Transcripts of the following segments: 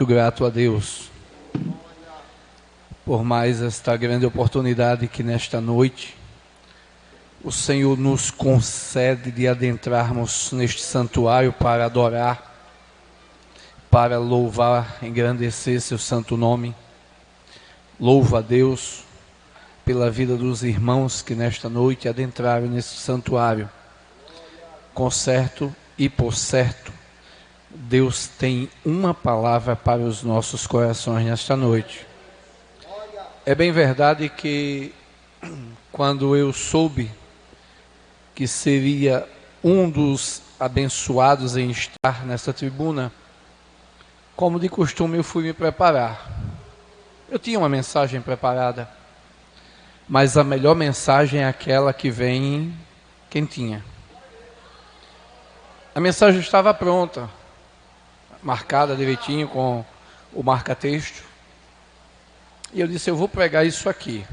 Muito grato a Deus por mais esta grande oportunidade que nesta noite o Senhor nos concede de adentrarmos neste santuário para adorar, para louvar, engrandecer seu santo nome. Louvo a Deus pela vida dos irmãos que nesta noite adentraram nesse santuário. Com certo e por certo, Deus tem uma palavra para os nossos corações nesta noite. É bem verdade que quando eu soube que seria um dos abençoados em estar nessa tribuna, como de costume eu fui me preparar. Eu tinha uma mensagem preparada, mas a melhor mensagem é aquela que vem quentinha. A mensagem estava pronta, marcada direitinho com o marca-texto. E eu disse, eu vou pregar isso aqui.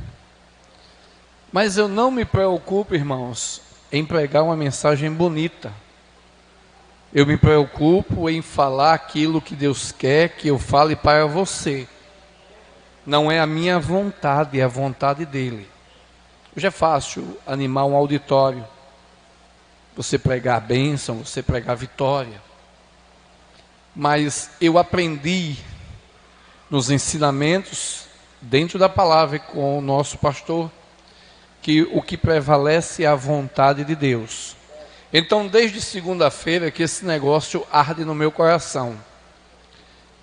Mas eu não me preocupo, irmãos, em pregar uma mensagem bonita. Eu me preocupo em falar aquilo que Deus quer que eu fale para você. Não é a minha vontade, é a vontade dele. Hoje é fácil animar um auditório. Você pregar bênção, você pregar vitória. Mas eu aprendi nos ensinamentos, dentro da palavra com o nosso pastor, que o que prevalece é a vontade de Deus. Então, desde segunda-feira que esse negócio arde no meu coração.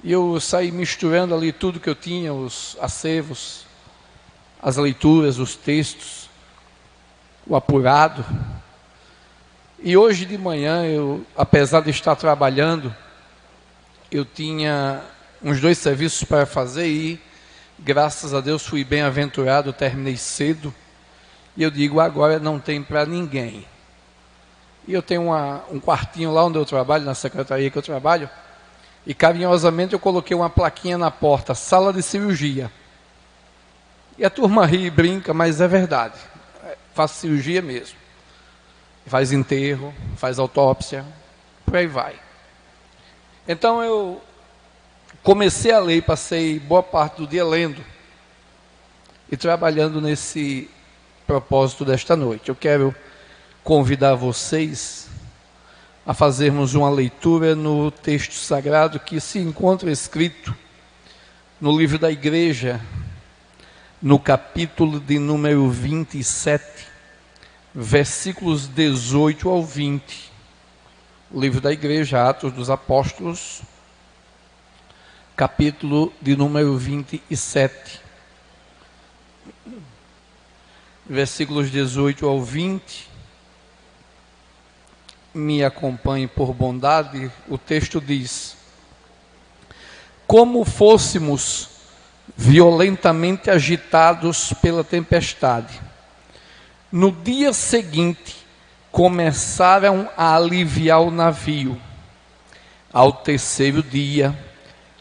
E eu saí misturando ali tudo que eu tinha, os acervos, as leituras, os textos, o apurado. E hoje de manhã, eu, apesar de estar trabalhando, eu tinha uns 2 serviços para fazer e, graças a Deus, fui bem-aventurado, terminei cedo. E eu digo, agora não tem para ninguém. E eu tenho um quartinho lá onde eu trabalho, na secretaria que eu trabalho, e carinhosamente eu coloquei uma plaquinha na porta, sala de cirurgia. E a turma ri e brinca, mas é verdade. Faço cirurgia mesmo. Faz enterro, faz autópsia, por aí vai. Então eu comecei a ler, passei boa parte do dia lendo e trabalhando nesse propósito desta noite. Eu quero convidar vocês a fazermos uma leitura no texto sagrado que se encontra escrito no livro da igreja, no capítulo de número 27, versículos 18 ao 20. O livro da igreja, Atos dos Apóstolos, capítulo de número 27, versículos 18 ao 20. Me acompanhe por bondade. O texto diz: como fôssemos violentamente agitados pela tempestade, no dia seguinte começaram a aliviar o navio. Ao terceiro dia,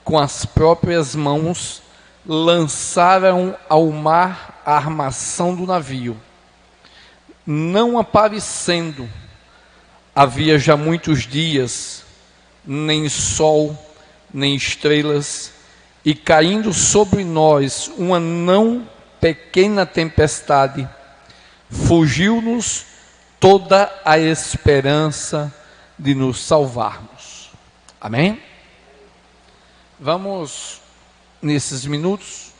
com as próprias mãos, lançaram ao mar a armação do navio. Não aparecendo, havia já muitos dias, nem sol, nem estrelas, e caindo sobre nós uma não pequena tempestade, fugiu-nos toda a esperança de nos salvarmos. Amém? Vamos, nesses minutos,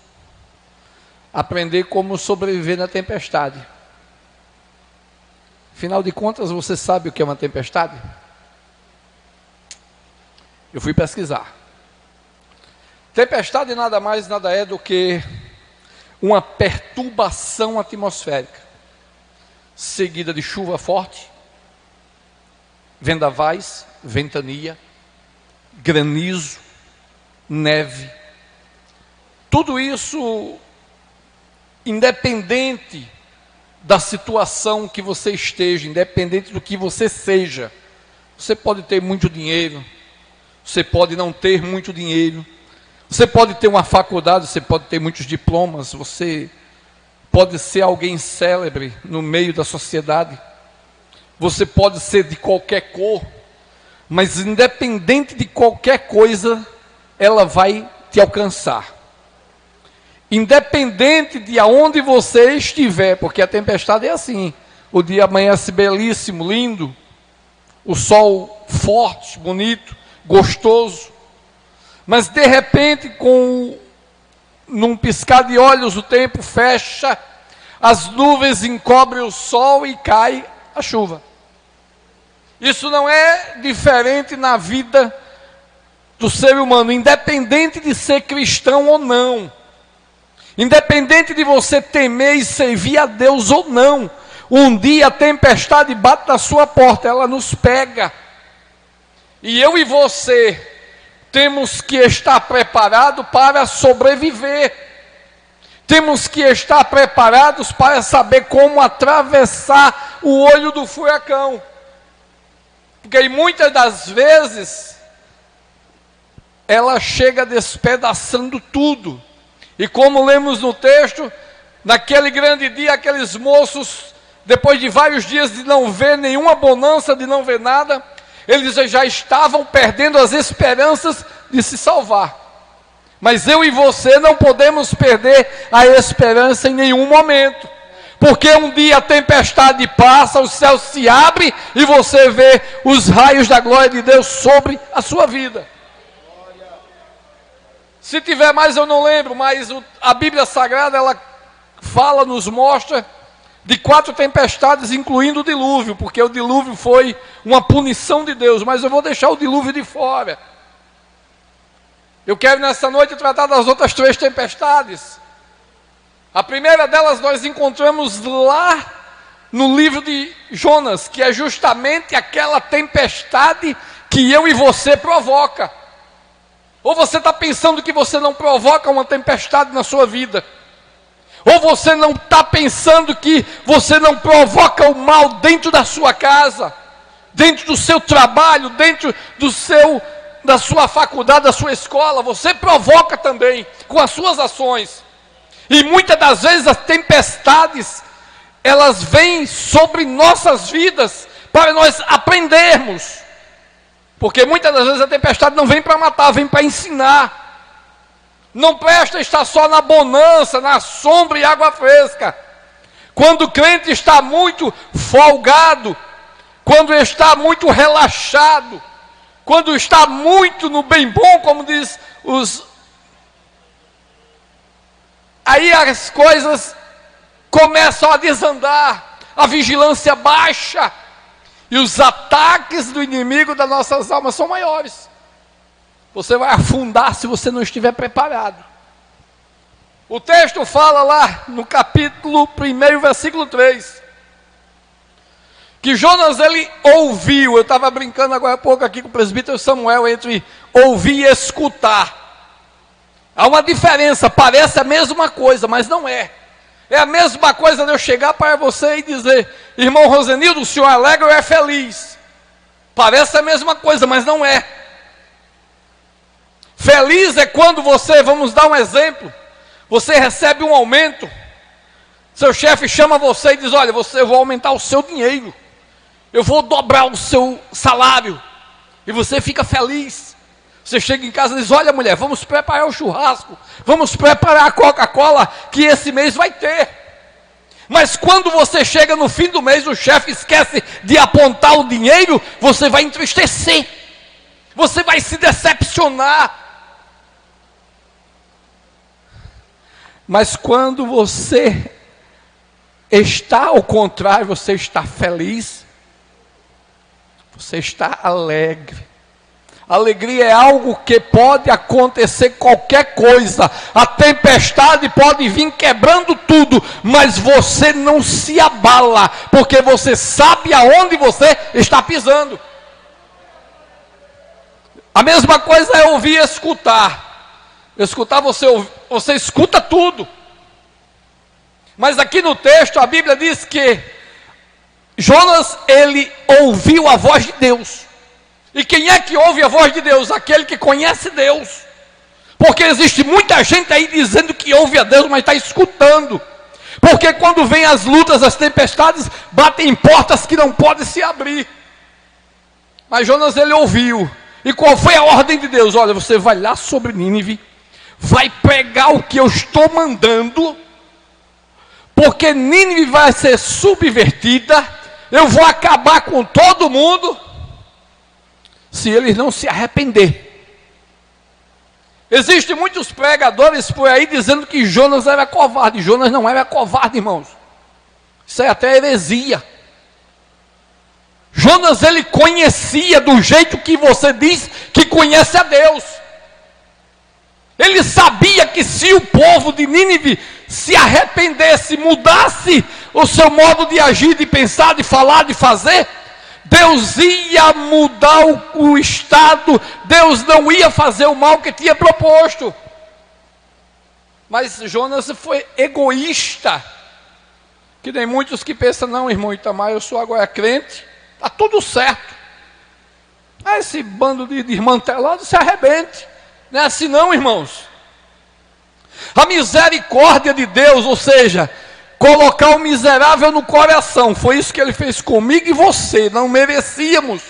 aprender como sobreviver na tempestade. Afinal de contas, você sabe o que é uma tempestade? Eu fui pesquisar. Tempestade nada mais, nada é do que uma perturbação atmosférica, seguida de chuva forte, vendavais, ventania, granizo, neve. Tudo isso, independente da situação que você esteja, independente do que você seja. Você pode ter muito dinheiro, você pode não ter muito dinheiro, você pode ter uma faculdade, você pode ter muitos diplomas, você pode ser alguém célebre no meio da sociedade, você pode ser de qualquer cor, mas independente de qualquer coisa, ela vai te alcançar. Independente de aonde você estiver, porque a tempestade é assim. O dia amanhece belíssimo, lindo, o sol forte, bonito, gostoso, mas de repente, num piscar de olhos, o tempo fecha, as nuvens encobrem o sol e cai a chuva. Isso não é diferente na vida do ser humano, independente de ser cristão ou não. Independente de você temer e servir a Deus ou não, um dia a tempestade bate na sua porta, ela nos pega. E eu e você temos que estar preparados para sobreviver. Temos que estar preparados para saber como atravessar o olho do furacão. Porque muitas das vezes, ela chega despedaçando tudo. E como lemos no texto, naquele grande dia, aqueles moços, depois de vários dias de não ver nenhuma bonança, de não ver nada, eles já estavam perdendo as esperanças de se salvar. Mas eu e você não podemos perder a esperança em nenhum momento. Porque um dia a tempestade passa, o céu se abre e você vê os raios da glória de Deus sobre a sua vida. Se tiver mais eu não lembro, mas a Bíblia Sagrada, ela fala, nos mostra de 4 tempestades, incluindo o dilúvio, porque o dilúvio foi uma punição de Deus, mas eu vou deixar o dilúvio de fora. Eu quero nessa noite tratar das outras 3 tempestades. A primeira delas nós encontramos lá no livro de Jonas, que é justamente aquela tempestade que eu e você provoca. Ou você está pensando que você não provoca uma tempestade na sua vida? Ou você não está pensando que você não provoca o mal dentro da sua casa, dentro do seu trabalho, dentro da sua faculdade, da sua escola? Você provoca também com as suas ações. E muitas das vezes as tempestades, elas vêm sobre nossas vidas para nós aprendermos. Porque muitas das vezes a tempestade não vem para matar, vem para ensinar. Não presta estar só na bonança, na sombra e água fresca. Quando o crente está muito folgado, quando está muito relaxado, quando está muito no bem bom, como diz aí as coisas começam a desandar, a vigilância baixa, e os ataques do inimigo das nossas almas são maiores. Você vai afundar se você não estiver preparado. O texto fala lá no capítulo 1, versículo 3, que Jonas, ele ouviu. Eu estava brincando agora há pouco aqui com o presbítero Samuel, entre ouvir e escutar. Há uma diferença, parece a mesma coisa, mas não é. É a mesma coisa de eu chegar para você e dizer: irmão Rosenildo, o senhor é alegre ou é feliz? Parece a mesma coisa, mas não é. Feliz é quando você, vamos dar um exemplo, você recebe um aumento, seu chefe chama você e diz: olha, eu vou aumentar o seu dinheiro, eu vou dobrar o seu salário, e você fica feliz. Você chega em casa e diz: olha, mulher, vamos preparar o churrasco, vamos preparar a Coca-Cola, que esse mês vai ter. Mas quando você chega no fim do mês, o chefe esquece de apontar o dinheiro, você vai entristecer, você vai se decepcionar. Mas quando você está ao contrário, você está feliz, você está alegre. Alegria é algo que pode acontecer qualquer coisa, a tempestade pode vir quebrando tudo, mas você não se abala, porque você sabe aonde você está pisando. A mesma coisa é ouvir e escutar. Escutar, você escuta tudo. Mas aqui no texto a Bíblia diz que Jonas, ele ouviu a voz de Deus. E quem é que ouve a voz de Deus? Aquele que conhece Deus. Porque existe muita gente aí dizendo que ouve a Deus, mas está escutando. Porque quando vem as lutas, as tempestades, batem em portas que não podem se abrir. Mas Jonas, ele ouviu. E qual foi a ordem de Deus? Olha, você vai lá sobre Nínive, vai pregar o que eu estou mandando, porque Nínive vai ser subvertida, eu vou acabar com todo mundo, se eles não se arrepender. Existem muitos pregadores por aí dizendo que Jonas era covarde. Jonas não era covarde, irmãos. Isso é até heresia. Jonas, ele conhecia do jeito que você diz que conhece a Deus. Ele sabia que se o povo de Nínive se arrependesse, mudasse o seu modo de agir, de pensar, de falar, de fazer, Deus ia mudar o estado, Deus não ia fazer o mal que tinha proposto. Mas Jonas foi egoísta, que nem muitos que pensam, não, irmão Itamar, eu sou agora crente, está tudo certo. Esse bando de desmantelado se arrebente. Não é assim não, irmãos. A misericórdia de Deus, ou seja, colocar o miserável no coração, foi isso que ele fez comigo e você, não merecíamos.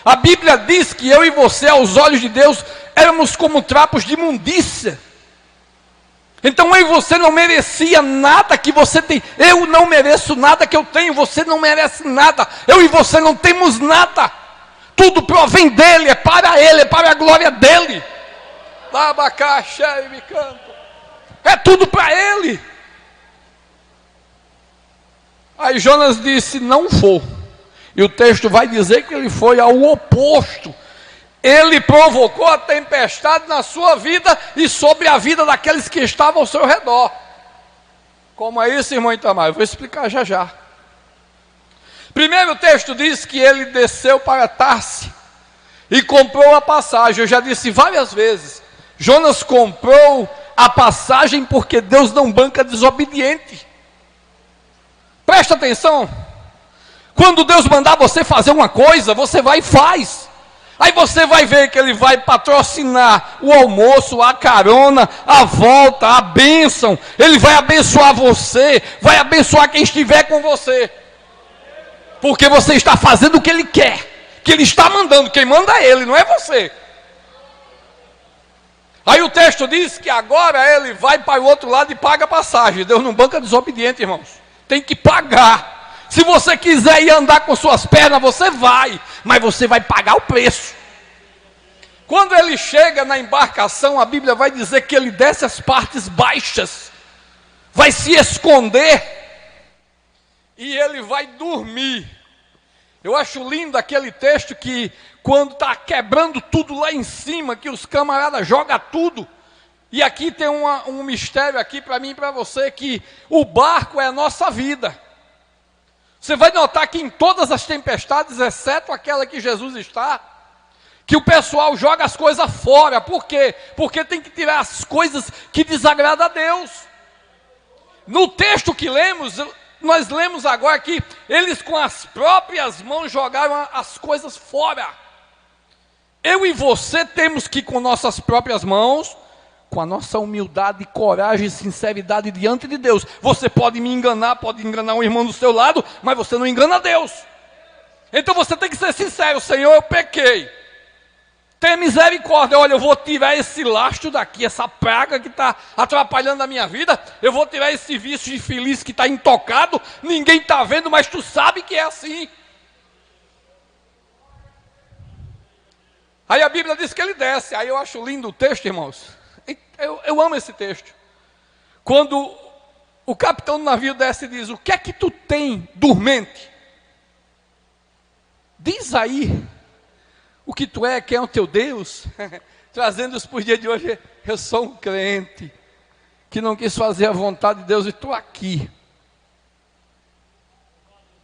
A Bíblia diz que eu e você, aos olhos de Deus, éramos como trapos de imundícia. Então eu e você não merecia nada que você tem. Eu não mereço nada que eu tenho, você não merece nada. Eu e você não temos nada. Tudo provém dele, é para a glória dele. É tudo para ele. Aí Jonas disse, não vou. E o texto vai dizer que ele foi ao oposto. Ele provocou a tempestade na sua vida e sobre a vida daqueles que estavam ao seu redor. Como é isso, irmão Itamar? Eu vou explicar já já. Primeiro o texto diz que ele desceu para Tarse e comprou a passagem. Eu já disse várias vezes, Jonas comprou a passagem porque Deus não banca desobediente. Presta atenção. Quando Deus mandar você fazer uma coisa, você vai e faz. Aí você vai ver que ele vai patrocinar o almoço, a carona, a volta, a bênção. Ele vai abençoar você, vai abençoar quem estiver com você. Porque você está fazendo o que ele quer, que ele está mandando. Quem manda é ele, não é você. Aí o texto diz que agora ele vai para o outro lado e paga a passagem. Deus não banca desobediente, irmãos. Tem que pagar. Se você quiser ir andar com suas pernas, você vai, mas você vai pagar o preço. Quando ele chega na embarcação, a Bíblia vai dizer que ele desce as partes baixas, vai se esconder, e ele vai dormir. Eu acho lindo aquele texto que, quando está quebrando tudo lá em cima, que os camaradas jogam tudo, e aqui tem um mistério aqui para mim e para você, que o barco é a nossa vida. Você vai notar que em todas as tempestades, exceto aquela que Jesus está, que o pessoal joga as coisas fora. Por quê? Porque tem que tirar as coisas que desagradam a Deus. No texto que lemos, nós lemos agora que eles com as próprias mãos jogaram as coisas fora. Eu e você temos que com nossas próprias mãos, com a nossa humildade, coragem e sinceridade diante de Deus. Você pode me enganar, pode enganar um irmão do seu lado, mas você não engana Deus. Então você tem que ser sincero, Senhor, eu pequei. Tenha misericórdia, olha, eu vou tirar esse lastro daqui, essa praga que está atrapalhando a minha vida, eu vou tirar esse vício de feliz que está intocado, ninguém está vendo, mas tu sabe que é assim. Aí a Bíblia diz que ele desce, aí eu acho lindo o texto, irmãos. Eu amo esse texto. Quando o capitão do navio desce e diz, o que é que tu tem dormente? Diz aí o que tu é, quem é o teu Deus. Trazendo isso para o dia de hoje, eu sou um crente que não quis fazer a vontade de Deus e estou aqui.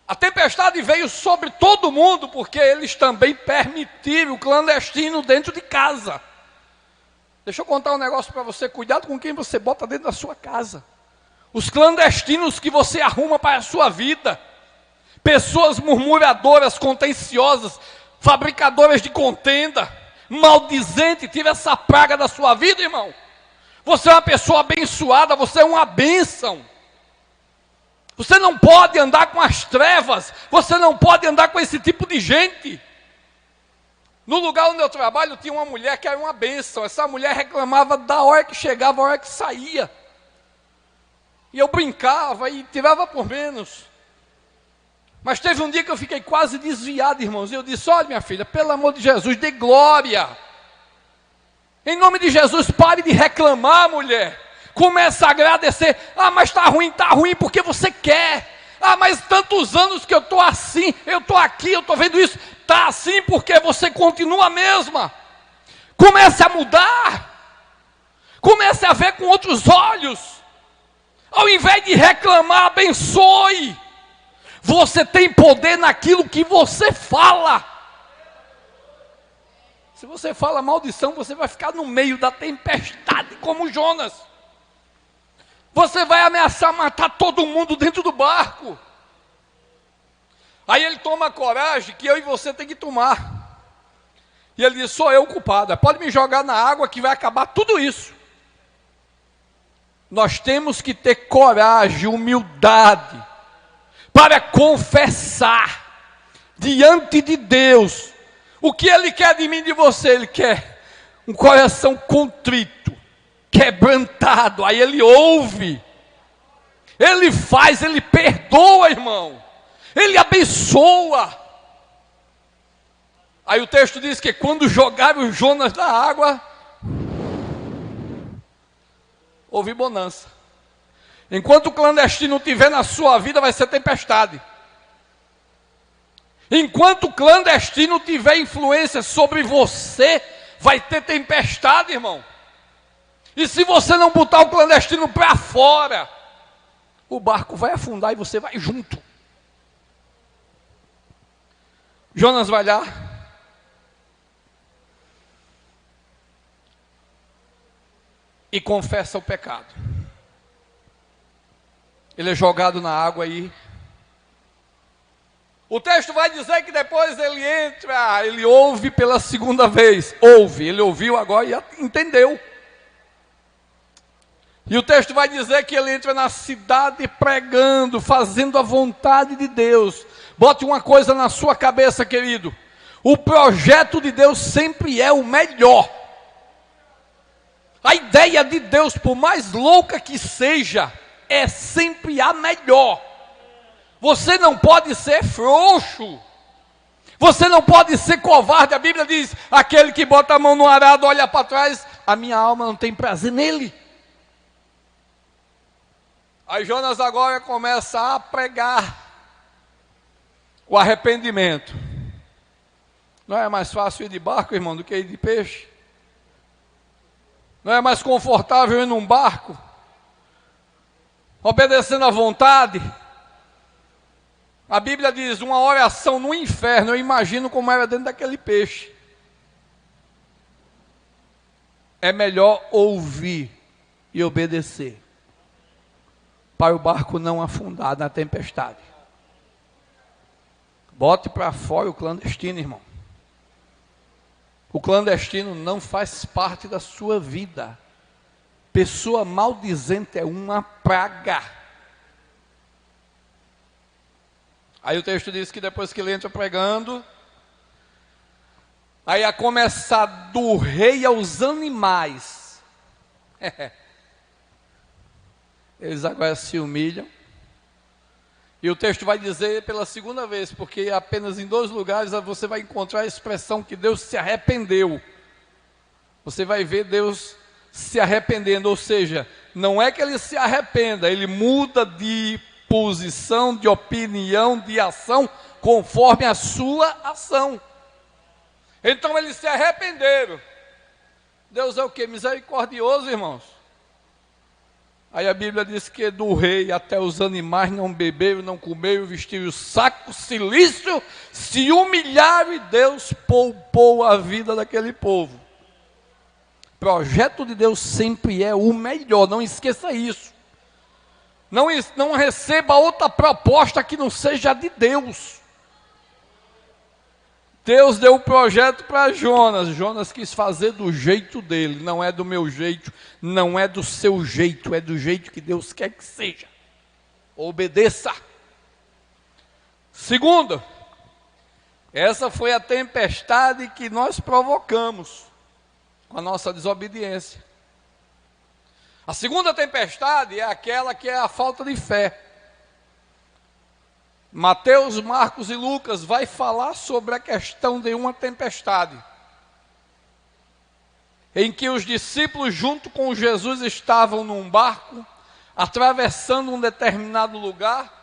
A tempestade veio sobre todo mundo, porque eles também permitiram o clandestino dentro de casa. Deixa eu contar um negócio para você, cuidado com quem você bota dentro da sua casa. Os clandestinos que você arruma para a sua vida. Pessoas murmuradoras, contenciosas, fabricadoras de contenda, maldizente, tira essa praga da sua vida, irmão. Você é uma pessoa abençoada, você é uma bênção. Você não pode andar com as trevas, você não pode andar com esse tipo de gente. No lugar onde eu trabalho tinha uma mulher que era uma bênção. Essa mulher reclamava da hora que chegava, a hora que saía. E eu brincava e tirava por menos. Mas teve um dia que eu fiquei quase desviado, irmãos. E eu disse: olha, minha filha, pelo amor de Jesus, dê glória. Em nome de Jesus, pare de reclamar, mulher. Comece a agradecer. Ah, mas está ruim porque você quer. Ah, mas tantos anos que eu estou assim, eu estou aqui, eu estou vendo isso. Está assim porque você continua a mesma. Comece a mudar. Comece a ver com outros olhos. Ao invés de reclamar, abençoe. Você tem poder naquilo que você fala. Se você fala maldição, você vai ficar no meio da tempestade como Jonas. Você vai ameaçar matar todo mundo dentro do barco. Aí ele toma coragem que eu e você tem que tomar. E ele diz: sou eu o culpado, pode me jogar na água que vai acabar tudo isso. Nós temos que ter coragem, humildade, para confessar diante de Deus o que Ele quer de mim e de você. Ele quer um coração contrito, quebrantado. Aí Ele ouve, Ele faz, Ele perdoa, irmão, Ele abençoa. Aí o texto diz que quando jogaram Jonas na água, houve bonança. Enquanto o clandestino estiver na sua vida, vai ser tempestade. Enquanto o clandestino tiver influência sobre você, vai ter tempestade, irmão. E se você não botar o clandestino para fora, o barco vai afundar e você vai junto. Jonas vai lá. E confessa o pecado. Ele é jogado na água aí. O texto vai dizer que depois ele entra, ele ouve pela segunda vez. Ele ouviu agora e entendeu. E o texto vai dizer que ele entra na cidade pregando, fazendo a vontade de Deus. Bote uma coisa na sua cabeça, querido. O projeto de Deus sempre é o melhor. A ideia de Deus, por mais louca que seja, é sempre a melhor. Você não pode ser frouxo. Você não pode ser covarde. A Bíblia diz: aquele que bota a mão no arado, olha para trás, a minha alma não tem prazer nele. Aí Jonas agora começa a pregar o arrependimento. Não é mais fácil ir de barco, irmão, do que ir de peixe? Não é mais confortável ir num barco, obedecendo à vontade? A Bíblia diz: uma oração no inferno, eu imagino como era dentro daquele peixe. É melhor ouvir e obedecer, para o barco não afundar na tempestade. Bote para fora o clandestino, irmão. O clandestino não faz parte da sua vida. Pessoa maldizente é uma praga. Aí o texto diz que depois que ele entra pregando, aí a começar do rei aos animais, eles agora se humilham. E o texto vai dizer pela segunda vez, porque apenas em 2 lugares você vai encontrar a expressão que Deus se arrependeu. Você vai ver Deus se arrependendo, ou seja, não é que ele se arrependa, ele muda de posição, de opinião, de ação, conforme a sua ação. Então eles se arrependeram. Deus é o que? Misericordioso, irmãos. Aí a Bíblia diz que do rei até os animais não beberam, não comeram, vestiram o saco cilício, se humilharam e Deus poupou a vida daquele povo. O projeto de Deus sempre é o melhor, não esqueça isso. Não receba outra proposta que não seja de Deus. Deus deu o projeto para Jonas. Jonas quis fazer do jeito dele. Não é do meu jeito, não é do seu jeito, é do jeito que Deus quer que seja. Obedeça. Segundo, Essa foi a tempestade que nós provocamos com a nossa desobediência. A segunda tempestade é aquela que é a falta de fé. Mateus, Marcos e Lucas vai falar sobre a questão de uma tempestade, em que os discípulos junto com Jesus estavam num barco, atravessando um determinado lugar,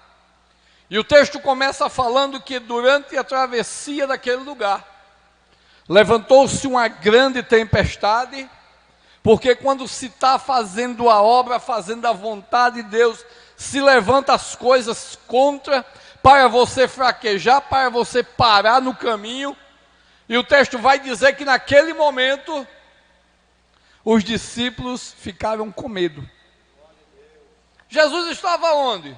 e o texto começa falando que durante a travessia daquele lugar, levantou-se uma grande tempestade, porque quando se está fazendo a obra, fazendo a vontade de Deus, se levanta as coisas contra, para você fraquejar, para você parar no caminho, e o texto vai dizer que naquele momento, os discípulos ficaram com medo. Jesus estava onde?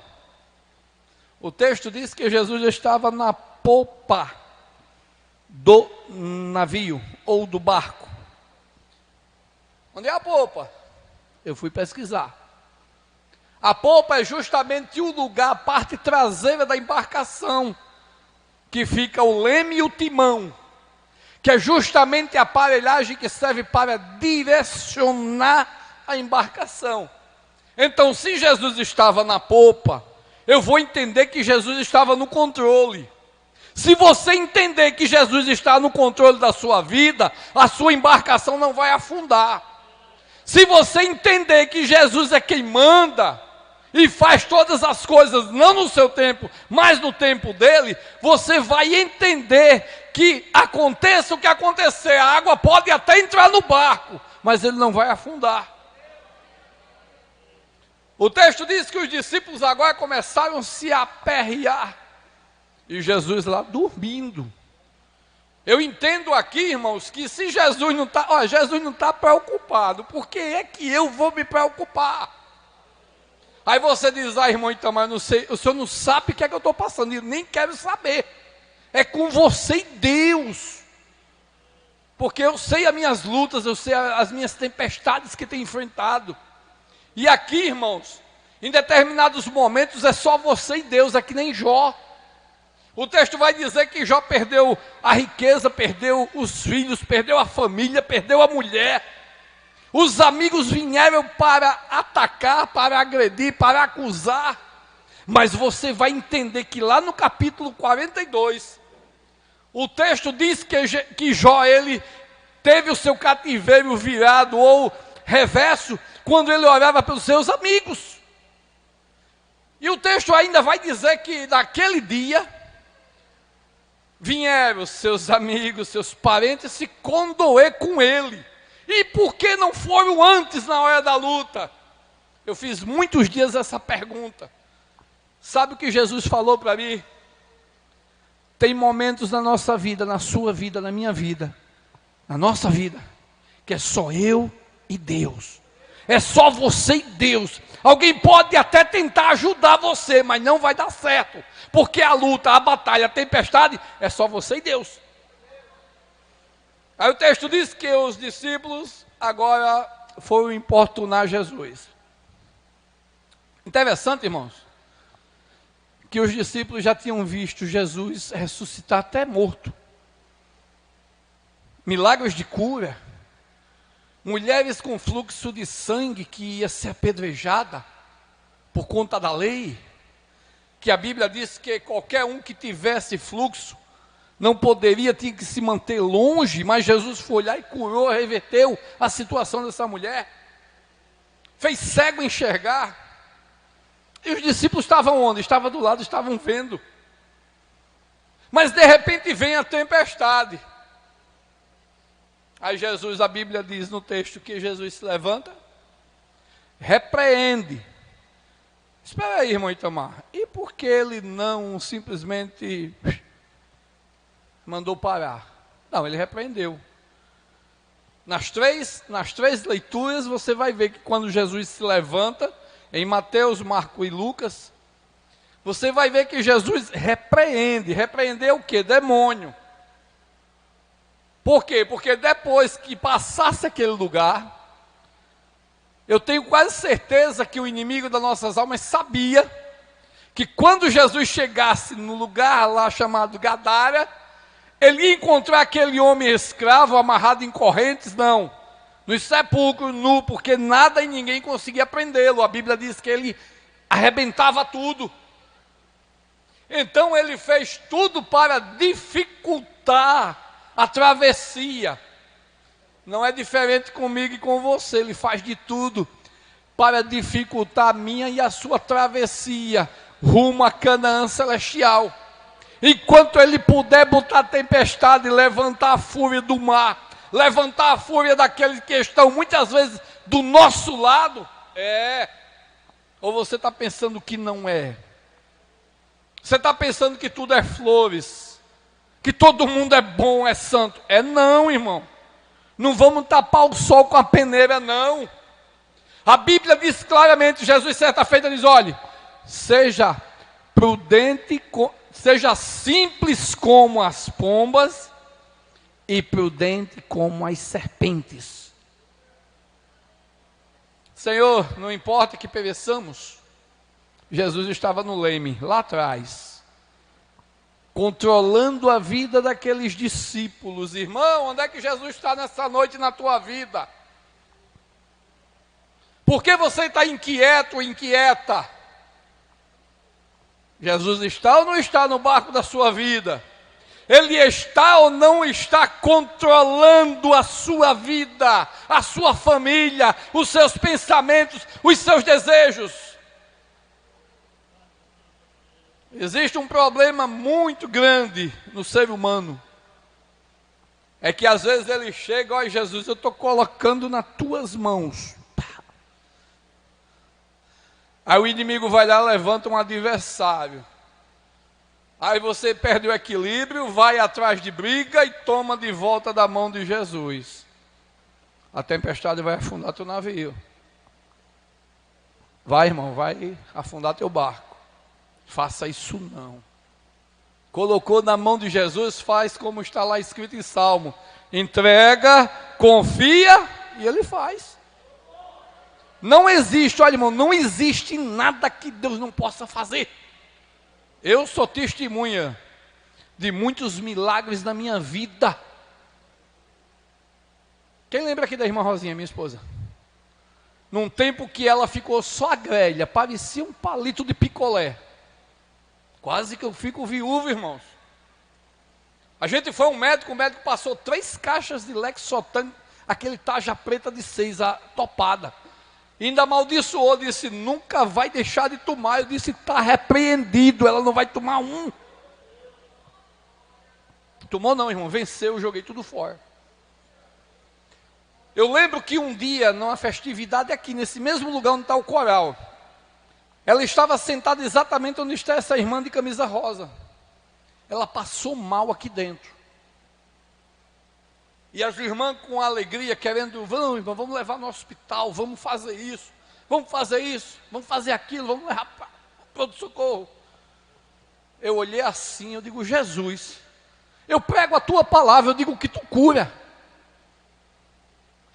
O texto diz que Jesus estava na popa do navio, ou do barco. Onde é a popa? Eu fui pesquisar. A popa é justamente o lugar, a parte traseira da embarcação, que fica o leme e o timão, que é justamente a aparelhagem que serve para direcionar a embarcação. Então, se Jesus estava na popa, eu vou entender que Jesus estava no controle. Se você entender que Jesus está no controle da sua vida, a sua embarcação não vai afundar. Se você entender que Jesus é quem manda e faz todas as coisas, não no seu tempo, mas no tempo dele, você vai entender que aconteça o que acontecer, a água pode até entrar no barco, mas ele não vai afundar. O texto diz que os discípulos agora começaram a se aperrear, e Jesus lá dormindo. Eu entendo aqui, irmãos, que se Jesus não está preocupado, por que é que eu vou me preocupar? Aí você diz, irmão Itamar, não sei, o senhor não sabe o que é que eu estou passando, e nem quero saber. É com você e Deus. Porque eu sei as minhas lutas, eu sei as minhas tempestades que tenho enfrentado. E aqui, irmãos, em determinados momentos é só você e Deus, é que nem Jó. O texto vai dizer que Jó perdeu a riqueza, perdeu os filhos, perdeu a família, perdeu a mulher. Os amigos vieram para atacar, para agredir, para acusar. Mas você vai entender que lá no capítulo 42, o texto diz que Jó, ele teve o seu cativeiro virado ou reverso, quando ele orava pelos seus amigos. E o texto ainda vai dizer que naquele dia, vieram seus amigos, seus parentes se condoer com ele. E por que não foram antes na hora da luta? Eu fiz muitos dias essa pergunta. Sabe o que Jesus falou para mim? Tem momentos na nossa vida, na sua vida, na minha vida, na nossa vida, que é só eu e Deus. É só você e Deus. Alguém pode até tentar ajudar você, mas não vai dar certo. Porque a luta, a batalha, a tempestade, é só você e Deus. Aí o texto diz que os discípulos agora foram importunar Jesus. Interessante, irmãos, que os discípulos já tinham visto Jesus ressuscitar até morto. Milagres de cura. Mulheres com fluxo de sangue que ia ser apedrejada por conta da lei. Que a Bíblia diz que qualquer um que tivesse fluxo não poderia, tinha que se manter longe, mas Jesus foi lá e curou, reverteu a situação dessa mulher, fez cego enxergar, e os discípulos estavam onde? Estavam do lado, estavam vendo, mas de repente vem a tempestade, aí Jesus, a Bíblia diz no texto que Jesus se levanta, repreende, espera aí, irmão Itamar, e por que ele não simplesmente mandou parar? Não, ele repreendeu. Nas três leituras você vai ver que quando Jesus se levanta, em Mateus, Marcos e Lucas, você vai ver que Jesus repreende. Repreendeu o quê? Demônio. Por quê? Porque depois que passasse aquele lugar, eu tenho quase certeza que o inimigo das nossas almas sabia que quando Jesus chegasse no lugar lá chamado Gadara, Ele ia encontrar aquele homem escravo amarrado em correntes? Não. Nos sepulcros, nu, porque nada e ninguém conseguia prendê-lo. A Bíblia diz que ele arrebentava tudo. Então ele fez tudo para dificultar a travessia. Não é diferente comigo e com você. Ele faz de tudo para dificultar a minha e a sua travessia rumo a Canaã celestial. Enquanto ele puder botar tempestade, levantar a fúria do mar, levantar a fúria daqueles que estão muitas vezes do nosso lado, ou você está pensando que não é? Você está pensando que tudo é flores, que todo mundo é bom, é santo? Não, irmão. Não vamos tapar o sol com a peneira, não. A Bíblia diz claramente, Jesus certa feita diz, olhe, seja prudente, seja simples como as pombas e prudente como as serpentes. Senhor, não importa que pereçamos, Jesus estava no leme, lá atrás, controlando a vida daqueles discípulos. Irmão, onde é que Jesus está nessa noite na tua vida? Por que você está inquieto ou inquieta? Jesus está ou não está no barco da sua vida? Ele está ou não está controlando a sua vida, a sua família, os seus pensamentos, os seus desejos? Existe um problema muito grande no ser humano. É que às vezes ele chega, olha Jesus, eu estou colocando nas tuas mãos. Aí o inimigo vai lá, levanta um adversário. Aí você perde o equilíbrio, vai atrás de briga e toma de volta da mão de Jesus. A tempestade vai afundar teu navio. Vai, irmão, vai afundar teu barco. Faça isso não. Colocou na mão de Jesus, faz como está lá escrito em Salmo. Entrega, confia e ele faz. Não existe, olha irmão, não existe nada que Deus não possa fazer. Eu sou testemunha de muitos milagres na minha vida. Quem lembra aqui da irmã Rosinha, minha esposa? Num tempo que ela ficou só a grelha, parecia um palito de picolé. Quase que eu fico viúvo, irmãos. A gente foi a um médico, o médico passou 3 caixas de Lexotan, aquele tarja preta de 6, a topada. E ainda amaldiçoou, disse, nunca vai deixar de tomar. Eu disse, está repreendido, ela não vai tomar um. Tomou não, irmão, venceu, eu joguei tudo fora. Eu lembro que um dia, numa festividade aqui, nesse mesmo lugar onde está o coral, ela estava sentada exatamente onde está essa irmã de camisa rosa. Ela passou mal aqui dentro. E as irmãs com alegria, querendo, vamos irmão, vamos levar no hospital, vamos fazer isso, vamos fazer aquilo, vamos levar para o pronto-socorro. Eu olhei assim, eu digo, Jesus, eu prego a tua palavra, eu digo que tu cura.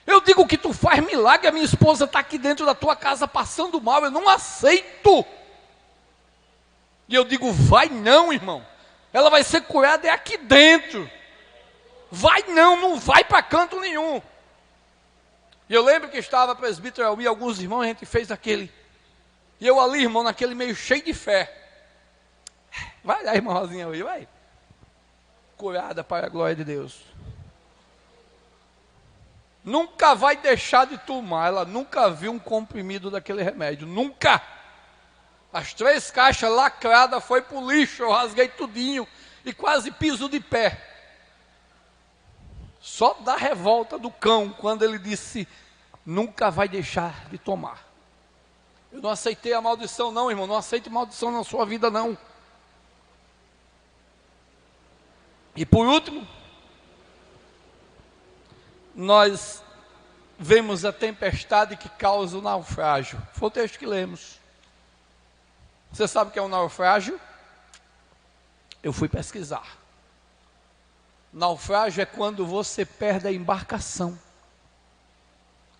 Eu digo que tu faz milagre, a minha esposa está aqui dentro da tua casa passando mal, eu não aceito. E eu digo, vai não, irmão, ela vai ser curada é aqui dentro. Vai não, não vai para canto nenhum. E eu lembro que estava presbítero Elmi, alguns irmãos, a gente fez aquele. E eu ali, irmão, naquele meio cheio de fé. Vai lá, irmã Rosinha, hoje, vai. Curada para a glória de Deus. Nunca vai deixar de tomar, ela nunca viu um comprimido daquele remédio, nunca. As 3 caixas lacradas foi para o lixo, eu rasguei tudinho e quase piso de pé. Só da revolta do cão, quando ele disse, nunca vai deixar de tomar. Eu não aceitei a maldição não, irmão, não aceito maldição na sua vida não. E por último, nós vemos a tempestade que causa o naufrágio. Foi o texto que lemos. Você sabe o que é um naufrágio? Eu fui pesquisar. Naufrágio é quando você perde a embarcação.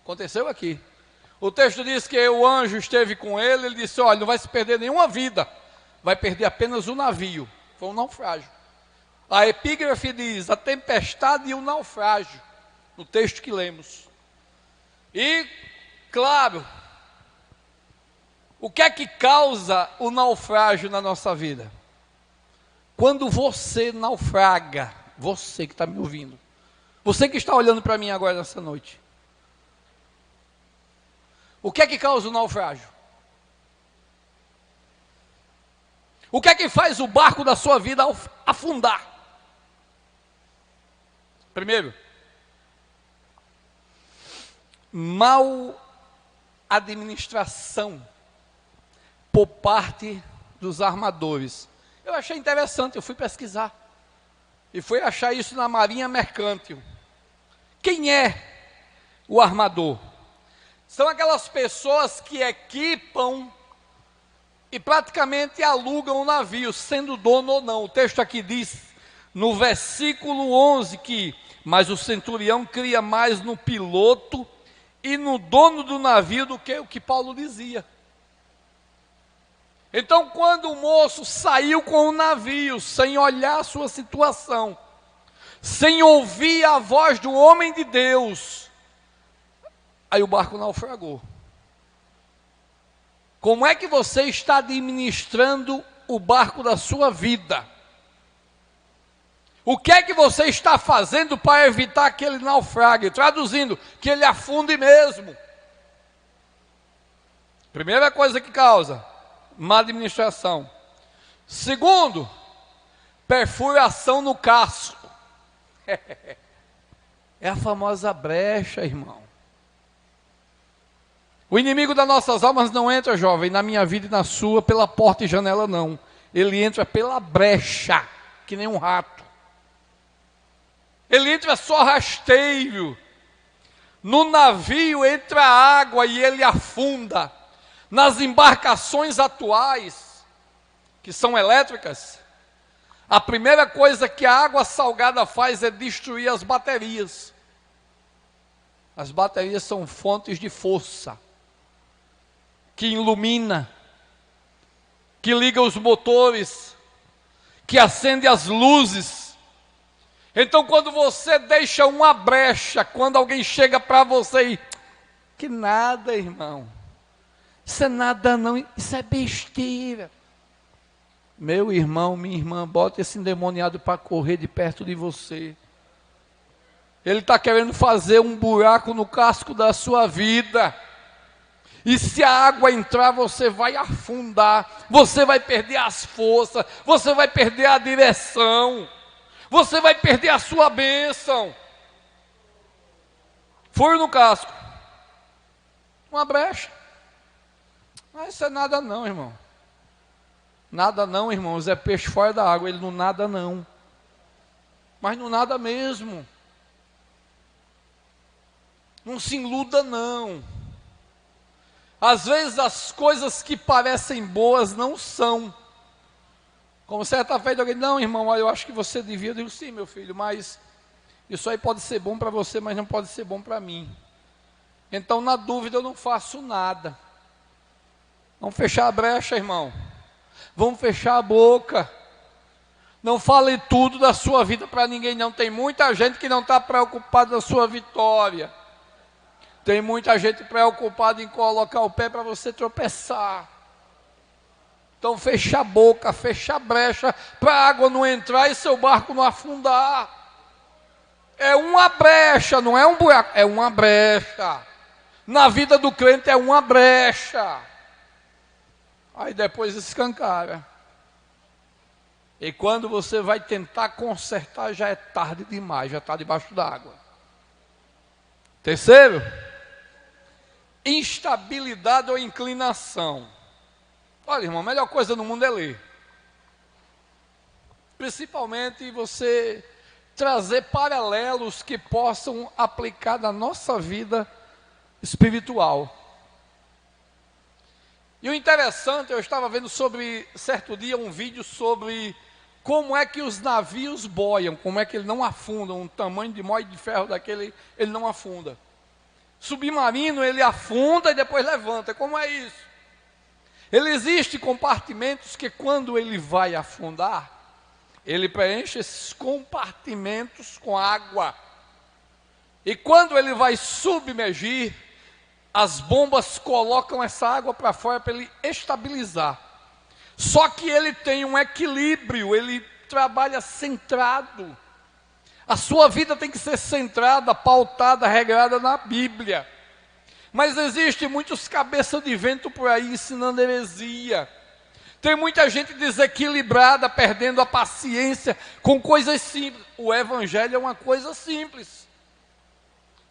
Aconteceu aqui. O texto diz que o anjo esteve com ele, ele disse, olha, não vai se perder nenhuma vida, vai perder apenas o navio. Foi um naufrágio. A epígrafe diz: a tempestade e o naufrágio, no texto que lemos. E, claro, o que é que causa o naufrágio na nossa vida? Quando você naufraga, você que está me ouvindo, você que está olhando para mim agora nessa noite, o que é que causa o naufrágio? O que é que faz o barco da sua vida afundar? Primeiro, mal administração por parte dos armadores. Eu achei interessante, eu fui pesquisar e fui achar isso na Marinha Mercântil. Quem é o armador? São aquelas pessoas que equipam e praticamente alugam o navio, sendo dono ou não. O texto aqui diz, no versículo 11, que mas o centurião cria mais no piloto e no dono do navio do que o que Paulo dizia. Então, quando o moço saiu com o navio, sem olhar a sua situação, sem ouvir a voz do homem de Deus, aí o barco naufragou. Como é que você está administrando o barco da sua vida? O que é que você está fazendo para evitar que ele naufrague? Traduzindo, que ele afunde mesmo. Primeira coisa que causa, má administração. Segundo, perfuração no casco. É a famosa brecha, irmão. O inimigo das nossas almas não entra, jovem, na minha vida e na sua, pela porta e janela, não. Ele entra pela brecha, que nem um rato. Ele entra só rasteiro. No navio entra água e ele afunda. Nas embarcações atuais, que são elétricas, a primeira coisa que a água salgada faz é destruir as baterias. As baterias são fontes de força, que ilumina, que liga os motores, que acende as luzes. Então, quando você deixa uma brecha, quando alguém chega para você e... Que nada, irmão. Isso é nada não, isso é besteira. Meu irmão, minha irmã, bota esse endemoniado para correr de perto de você. Ele está querendo fazer um buraco no casco da sua vida. E se a água entrar, você vai afundar. Você vai perder as forças. Você vai perder a direção. Você vai perder a sua bênção. Furo no casco. Uma brecha. Mas isso é nada não, irmão. Nada não, irmãos. É peixe fora da água. Ele não nada não. Mas não nada mesmo. Não se iluda não. Às vezes as coisas que parecem boas não são. Como certa feita alguém, não, irmão, eu acho que você devia. Eu digo, sim, meu filho, mas isso aí pode ser bom para você, mas não pode ser bom para mim. Então, na dúvida, eu não faço nada. Vamos fechar a brecha, irmão. Vamos fechar a boca. Não fale tudo da sua vida para ninguém, não. Tem muita gente que não está preocupada da sua vitória. Tem muita gente preocupada em colocar o pé para você tropeçar. Então fecha a boca, fecha a brecha, para a água não entrar e seu barco não afundar. É uma brecha, não é um buraco, é uma brecha. Na vida do crente é uma brecha. Aí depois escancara. E quando você vai tentar consertar, já é tarde demais, já está debaixo d'água. Terceiro, instabilidade ou inclinação. Olha, irmão, a melhor coisa no mundo é ler. Principalmente você trazer paralelos que possam aplicar na nossa vida espiritual. E o interessante, eu estava vendo certo dia um vídeo sobre como é que os navios boiam, como é que ele não afunda, um tamanho de moído de ferro daquele, ele não afunda. Submarino, ele afunda e depois levanta. Como é isso? Ele existe compartimentos que quando ele vai afundar, Ele preenche esses compartimentos com água. E quando ele vai submergir, as bombas colocam essa água para fora para ele estabilizar. Só que ele tem um equilíbrio, ele trabalha centrado. A sua vida tem que ser centrada, pautada, regrada na Bíblia. Mas existe muitos cabeças de vento por aí ensinando heresia. Tem muita gente desequilibrada, perdendo a paciência com coisas simples. O Evangelho é uma coisa simples.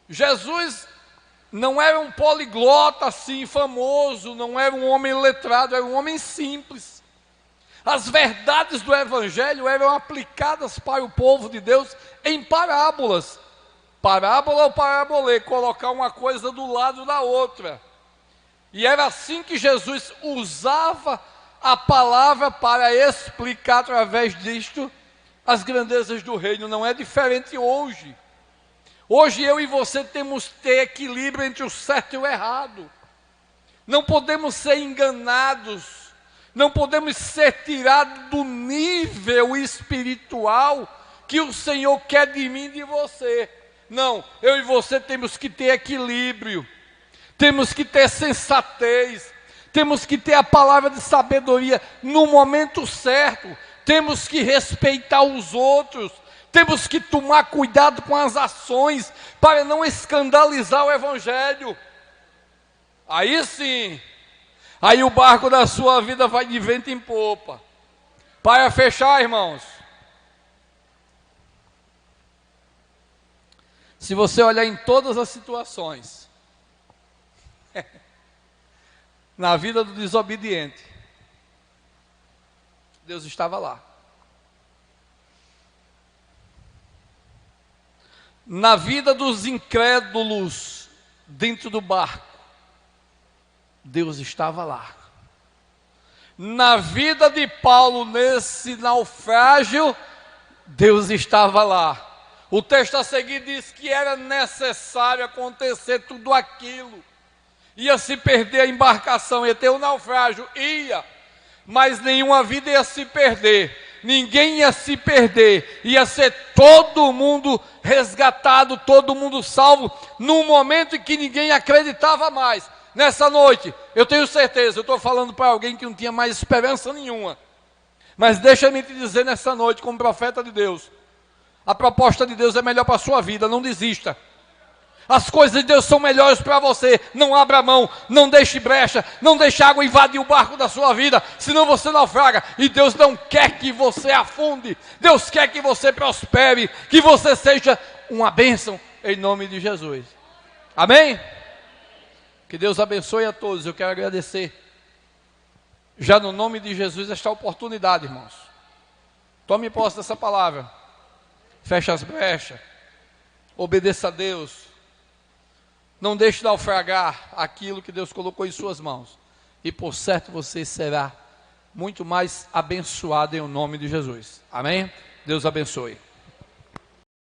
Jesus não era um poliglota assim, famoso, não era um homem letrado, era um homem simples. As verdades do Evangelho eram aplicadas para o povo de Deus em parábolas. Parábola ou parabolê, colocar uma coisa do lado da outra. E era assim que Jesus usava a palavra para explicar através disto as grandezas do reino. Não é diferente hoje. Hoje eu e você temos que ter equilíbrio entre o certo e o errado. Não podemos ser enganados. Não podemos ser tirados do nível espiritual que o Senhor quer de mim e de você. Não, eu e você temos que ter equilíbrio. Temos que ter sensatez. Temos que ter a palavra de sabedoria no momento certo. Temos que respeitar os outros. Temos que tomar cuidado com as ações para não escandalizar o Evangelho. Aí sim, aí o barco da sua vida vai de vento em popa. Para fechar, irmãos, se você olhar em todas as situações, na vida do desobediente, Deus estava lá. Na vida dos incrédulos dentro do barco, Deus estava lá. Na vida de Paulo nesse naufrágio, Deus estava lá. O texto a seguir diz que era necessário acontecer tudo aquilo. Ia se perder a embarcação, ia ter um naufrágio, ia, mas nenhuma vida ia se perder, ninguém ia se perder, ia ser todo mundo resgatado, todo mundo salvo, num momento em que ninguém acreditava mais. Nessa noite, eu tenho certeza, eu estou falando para alguém que não tinha mais esperança nenhuma, mas deixa-me te dizer nessa noite, como profeta de Deus, a proposta de Deus é melhor para a sua vida, não desista. As coisas de Deus são melhores para você. Não abra mão, não deixe brecha, não deixe a água invadir o barco da sua vida, senão você naufraga. E Deus não quer que você afunde. Deus quer que você prospere, que você seja uma bênção em nome de Jesus. Amém? Que Deus abençoe a todos. Eu quero agradecer já no nome de Jesus esta oportunidade, irmãos. Tome posse dessa palavra. Feche as brechas. Obedeça a Deus. Não deixe de naufragar aquilo que Deus colocou em suas mãos. E por certo você será muito mais abençoado em nome de Jesus. Amém? Deus abençoe.